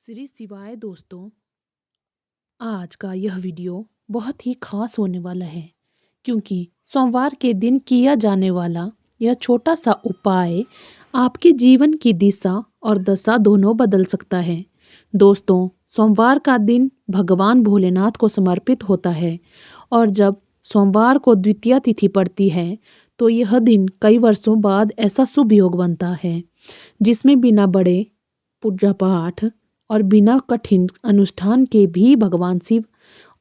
श्री शिवाय दोस्तों, आज का यह वीडियो बहुत ही खास होने वाला है क्योंकि सोमवार के दिन किया जाने वाला यह छोटा सा उपाय आपके जीवन की दिशा और दशा दोनों बदल सकता है। दोस्तों, सोमवार का दिन भगवान भोलेनाथ को समर्पित होता है और जब सोमवार को द्वितीया तिथि पड़ती है तो यह दिन कई वर्षों बाद ऐसा शुभ योग बनता है जिसमें बिना बड़े पूजा पाठ और बिना कठिन अनुष्ठान के भी भगवान शिव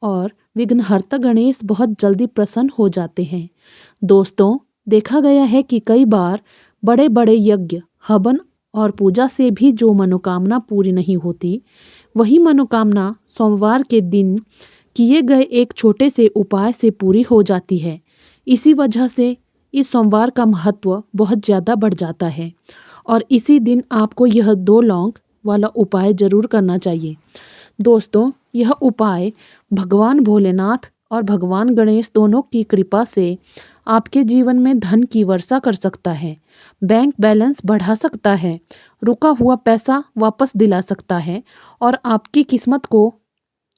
और विघ्नहर्ता गणेश बहुत जल्दी प्रसन्न हो जाते हैं। दोस्तों, देखा गया है कि कई बार बड़े बड़े यज्ञ, हवन और पूजा से भी जो मनोकामना पूरी नहीं होती, वही मनोकामना सोमवार के दिन किए गए एक छोटे से उपाय से पूरी हो जाती है। इसी वजह से इस सोमवार का महत्व बहुत ज़्यादा बढ़ जाता है और इसी दिन आपको यह 2 लौंग वाला उपाय ज़रूर करना चाहिए। दोस्तों, यह उपाय भगवान भोलेनाथ और भगवान गणेश दोनों की कृपा से आपके जीवन में धन की वर्षा कर सकता है, बैंक बैलेंस बढ़ा सकता है, रुका हुआ पैसा वापस दिला सकता है और आपकी किस्मत को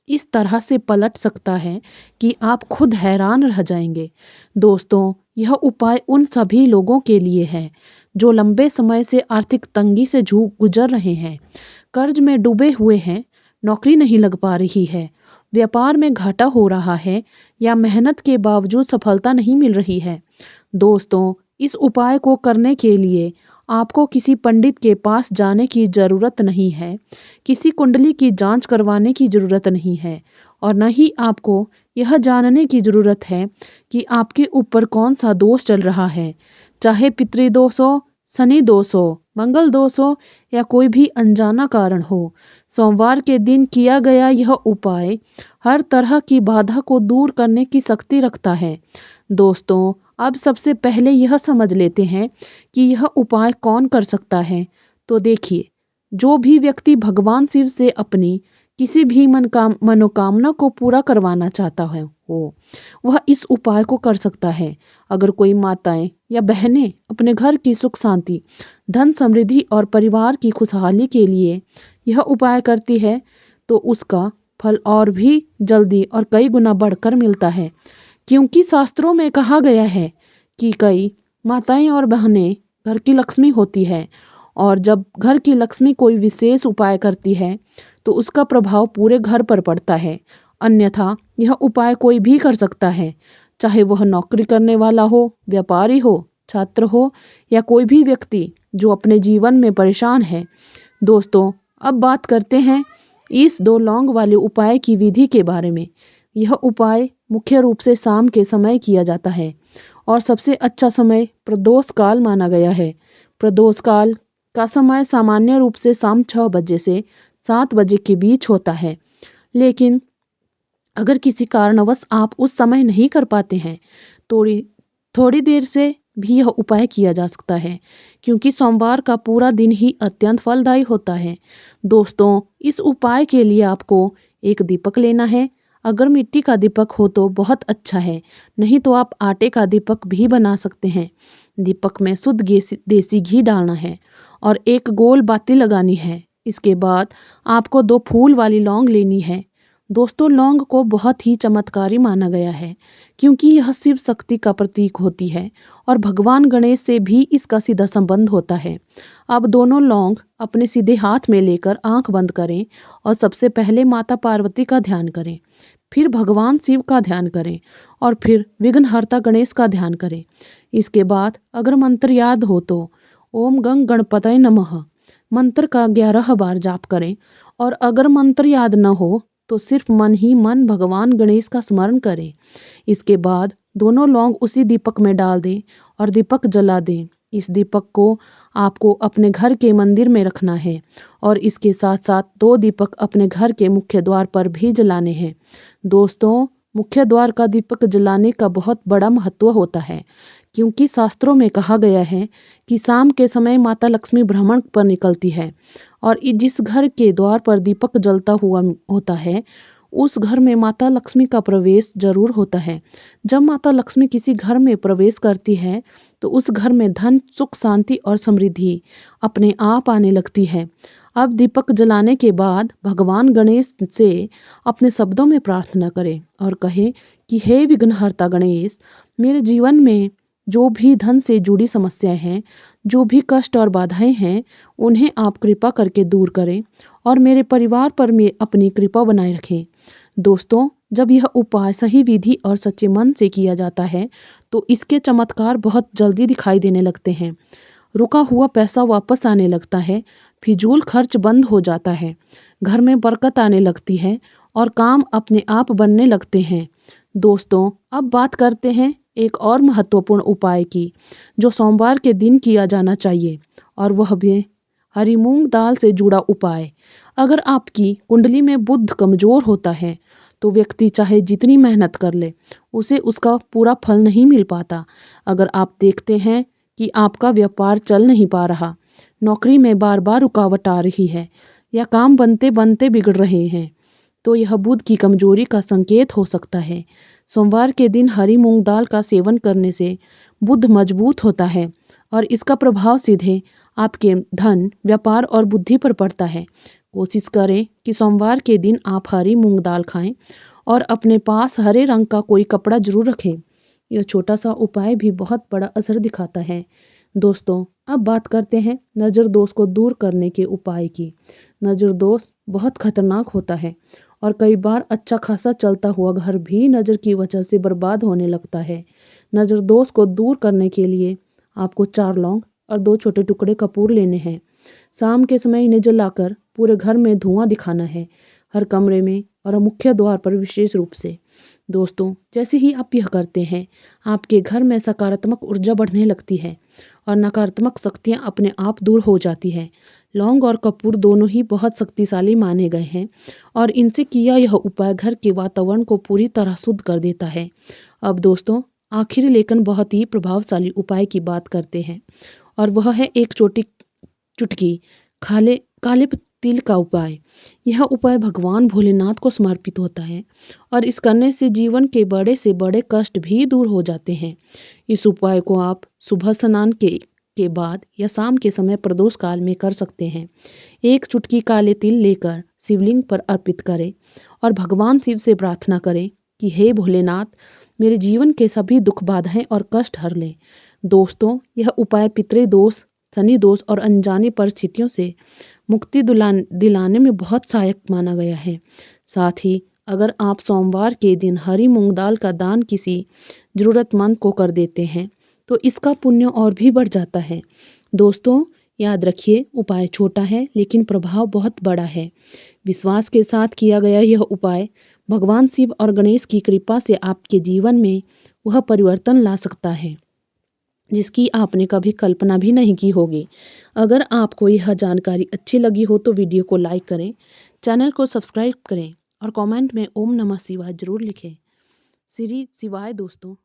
इस तरह से पलट सकता है कि आप खुद हैरान रह जाएंगे। दोस्तों, यह उपाय उन सभी लोगों के लिए है जो लंबे समय से आर्थिक तंगी से गुजर रहे हैं, कर्ज में डूबे हुए हैं, नौकरी नहीं लग पा रही है, व्यापार में घाटा हो रहा है या मेहनत के बावजूद सफलता नहीं मिल रही है। दोस्तों, इस उपाय को करने के लिए आपको किसी पंडित के पास जाने की ज़रूरत नहीं है, किसी कुंडली की जांच करवाने की ज़रूरत नहीं है और न ही आपको यह जानने की ज़रूरत है कि आपके ऊपर कौन सा दोष चल रहा है, चाहे पितृदोष हो, शनि दोष हो, मंगल दोष हो या कोई भी अनजाना कारण हो। सोमवार के दिन किया गया यह उपाय हर तरह की बाधा को दूर करने की शक्ति रखता है। दोस्तों, अब सबसे पहले यह समझ लेते हैं कि यह उपाय कौन कर सकता है। तो देखिए, जो भी व्यक्ति भगवान शिव से अपनी किसी भी मनोकामना को पूरा करवाना चाहता है वह इस उपाय को कर सकता है। अगर कोई माताएं या बहनें अपने घर की सुख शांति, धन समृद्धि और परिवार की खुशहाली के लिए यह उपाय करती है तो उसका फल और भी जल्दी और कई गुना बढ़कर मिलता है, क्योंकि शास्त्रों में कहा गया है कि कई माताएं और बहनें घर की लक्ष्मी होती है और जब घर की लक्ष्मी कोई विशेष उपाय करती है तो उसका प्रभाव पूरे घर पर पड़ता है। अन्यथा यह उपाय कोई भी कर सकता है, चाहे वह नौकरी करने वाला हो, व्यापारी हो, छात्र हो या कोई भी व्यक्ति जो अपने जीवन में परेशान है। दोस्तों, अब बात करते हैं इस 2 लौंग वाले उपाय की विधि के बारे में। यह उपाय मुख्य रूप से शाम के समय किया जाता है और सबसे अच्छा समय प्रदोष काल माना गया है। प्रदोष काल का समय सामान्य रूप से शाम 6 बजे से 7 बजे के बीच होता है, लेकिन अगर किसी कारणवश आप उस समय नहीं कर पाते हैं थोड़ी थोड़ी देर से भी यह उपाय किया जा सकता है, क्योंकि सोमवार का पूरा दिन ही अत्यंत फलदायी होता है। दोस्तों, इस उपाय के लिए आपको एक दीपक लेना है। अगर मिट्टी का दीपक हो तो बहुत अच्छा है, नहीं तो आप आटे का दीपक भी बना सकते हैं। दीपक में शुद्ध देसी घी डालना है और एक गोल बाती लगानी है। इसके बाद आपको 2 फूल वाली लौंग लेनी है। दोस्तों, लौंग को बहुत ही चमत्कारी माना गया है क्योंकि यह शिव शक्ति का प्रतीक होती है और भगवान गणेश से भी इसका सीधा संबंध होता है। अब दोनों लौंग अपने सीधे हाथ में लेकर आंख बंद करें और सबसे पहले माता पार्वती का ध्यान करें, फिर भगवान शिव का ध्यान करें और फिर विघ्नहर्ता गणेश का ध्यान करें। इसके बाद अगर मंत्र याद हो तो ओम गंग गणपतये नमः मंत्र का 11 बार जाप करें और अगर मंत्र याद न हो तो सिर्फ मन ही मन भगवान गणेश का स्मरण करें। इसके बाद दोनों लौंग उसी दीपक में डाल दें और दीपक जला दें। इस दीपक को आपको अपने घर के मंदिर में रखना है और इसके साथ साथ 2 दीपक अपने घर के मुख्य द्वार पर भी जलाने हैं। दोस्तों, मुख्य द्वार का दीपक जलाने का बहुत बड़ा महत्व होता है, क्योंकि शास्त्रों में कहा गया है कि शाम के समय माता लक्ष्मी भ्रमण पर निकलती है और जिस घर के द्वार पर दीपक जलता हुआ होता है उस घर में माता लक्ष्मी का प्रवेश जरूर होता है। जब माता लक्ष्मी किसी घर में प्रवेश करती है तो उस घर में धन, सुख, शांति और समृद्धि अपने आप आने लगती है। अब दीपक जलाने के बाद भगवान गणेश से अपने शब्दों में प्रार्थना करें और कहें कि हे विघ्नहर्ता गणेश, मेरे जीवन में जो भी धन से जुड़ी समस्याएं हैं, जो भी कष्ट और बाधाएं हैं, उन्हें आप कृपा करके दूर करें और मेरे परिवार पर में अपनी कृपा बनाए रखें। दोस्तों, जब यह उपाय सही विधि और सच्चे मन से किया जाता है तो इसके चमत्कार बहुत जल्दी दिखाई देने लगते हैं। रुका हुआ पैसा वापस आने लगता है, फिजूल खर्च बंद हो जाता है, घर में बरकत आने लगती है और काम अपने आप बनने लगते हैं। दोस्तों, अब बात करते हैं एक और महत्वपूर्ण उपाय की, जो सोमवार के दिन किया जाना चाहिए, और वह भी हरी मूंग दाल से जुड़ा उपाय। अगर आपकी कुंडली में बुध कमजोर होता है तो व्यक्ति चाहे जितनी मेहनत कर ले, उसे उसका पूरा फल नहीं मिल पाता। अगर आप देखते हैं कि आपका व्यापार चल नहीं पा रहा, नौकरी में बार बार रुकावट आ रही है या काम बनते बनते बिगड़ रहे हैं, तो यह बुध की कमजोरी का संकेत हो सकता है। सोमवार के दिन हरी मूंग दाल का सेवन करने से बुध मजबूत होता है और इसका प्रभाव सीधे आपके धन, व्यापार और बुद्धि पर पड़ता है। कोशिश करें कि सोमवार के दिन आप हरी मूंग दाल खाएं और अपने पास हरे रंग का कोई कपड़ा जरूर रखें। यह छोटा सा उपाय भी बहुत बड़ा असर दिखाता है। दोस्तों, अब बात करते हैं नज़र दोष को दूर करने के उपाय की। नज़र दोष बहुत खतरनाक होता है और कई बार अच्छा खासा चलता हुआ घर भी नज़र की वजह से बर्बाद होने लगता है। नज़र दोष को दूर करने के लिए आपको 4 लौंग और 2 छोटे टुकड़े कपूर लेने हैं। शाम के समय इन्हें जलाकर पूरे घर में धुआं दिखाना है, हर कमरे में और मुख्य द्वार पर विशेष रूप से। दोस्तों, जैसे ही आप यह करते हैं, आपके घर में सकारात्मक ऊर्जा बढ़ने लगती है और नकारात्मक शक्तियाँ अपने आप दूर हो जाती हैं। लौंग और कपूर दोनों ही बहुत शक्तिशाली माने गए हैं और इनसे किया यह उपाय घर के वातावरण को पूरी तरह शुद्ध कर देता है। अब दोस्तों, आखिरी लेकिन बहुत ही प्रभावशाली उपाय की बात करते हैं, और वह है एक छोटी चुटकी खाले काले तिल का उपाय। यह उपाय भगवान भोलेनाथ को समर्पित होता है और इस करने से जीवन के बड़े से बड़े कष्ट भी दूर हो जाते हैं। इस उपाय को आप सुबह स्नान के बाद या शाम के समय प्रदोष काल में कर सकते हैं। एक चुटकी काले तिल लेकर शिवलिंग पर अर्पित करें और भगवान शिव से प्रार्थना करें कि हे भोलेनाथ, मेरे जीवन के सभी दुख, बाधाएं और कष्ट हर लें। दोस्तों, यह उपाय पितृ दोष, शनि दोष और अनजानी परिस्थितियों से मुक्ति दिलाने में बहुत सहायक माना गया है। साथ ही अगर आप सोमवार के दिन हरी मूंग दाल का दान किसी ज़रूरतमंद को कर देते हैं तो इसका पुण्य और भी बढ़ जाता है। दोस्तों, याद रखिए, उपाय छोटा है लेकिन प्रभाव बहुत बड़ा है। विश्वास के साथ किया गया यह उपाय भगवान शिव और गणेश की कृपा से आपके जीवन में वह परिवर्तन ला सकता है जिसकी आपने कभी कल्पना भी नहीं की होगी। अगर आपको यह जानकारी अच्छी लगी हो तो वीडियो को लाइक करें, चैनल को सब्सक्राइब करें और कमेंट में ओम नमः शिवाय जरूर लिखें। श्री शिवाय दोस्तों।